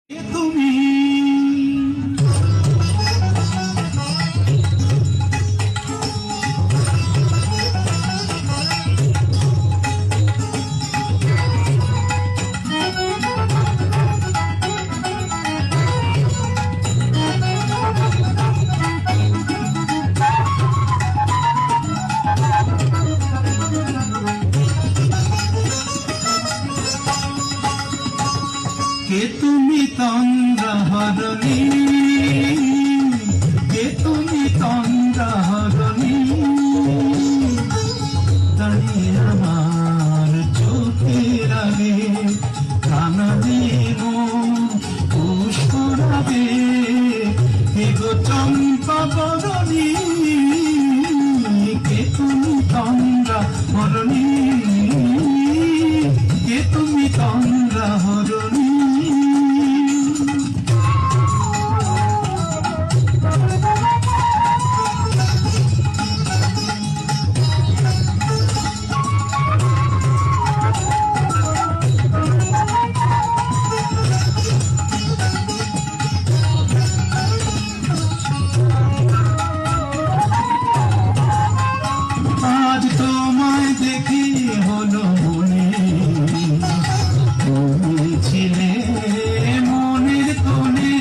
তুমি কে তুমি তন্দ্রাহরণী, কে তুমি তন্দ্রাহরণী, দাঁড়িয়ে আমার চোখের আগে কানা দেব পুষ্পরাবে, কে গো চম্পা বরণী, কে তুমি তন্দ্রাহরণী, কে তুমি তন্দ্রাহরণী। আজ তোমায় দেখি হলো মনে, তুমি ছিলে মনের কোণে,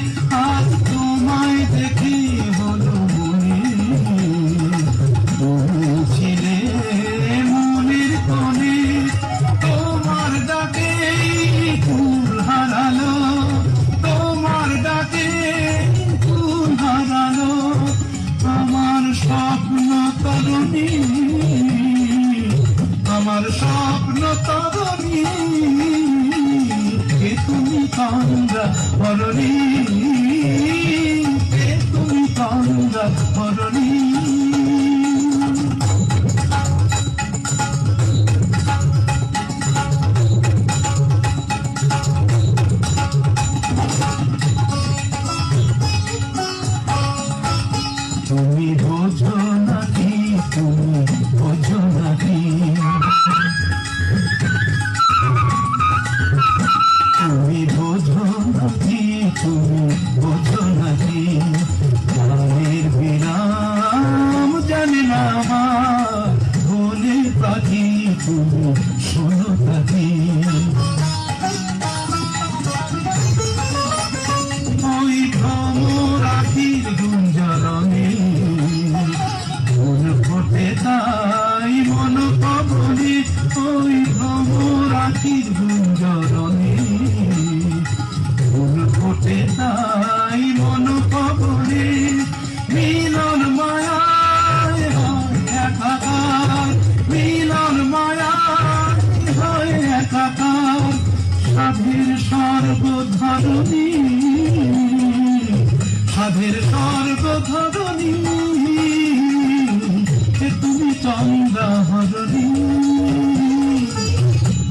আজ তোমায় দেখি হলো মনে, তুমি ছিলে মনের কোণে, তোমার ডাকে ফুল হারালো, তোমার ডাকে ফুল হারালো আমার স্বপ্ন তরুণী, আমার স্বপ্ন তরুণী, কে তুমি তন্দ্রাহরণী, কে তুমি তন্দ্রাহরণী। তুমি বোঝো নাকি, তুমি বোঝো নাকি, তুমি বোঝো নাকি, তুমি বোঝো নাকি, গানের বিরাম জানে না আমার ভোলে পাখি, তুমি শোনো পাখি, ওই ভ্রমর আখির গুঞ্জরণে মন ফোটে তাই মন পবনে, ওই ভ্রমর আখির গুঞ্জরণে মন ফোটে তাই মন পবনে, মিলন মায়ায় হয় একাকার, মিলন মায়ায় হয় একাকার, সাধের সর্বধরণী, সাধের সর্বধরণী, কে তুমি তন্দ্রাহরণী,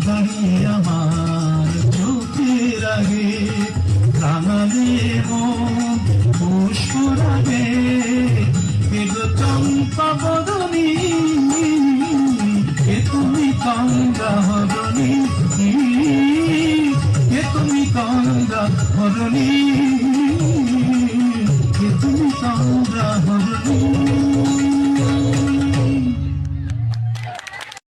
দাঁড়িয়ে আমার চোখের আগে রাঙালে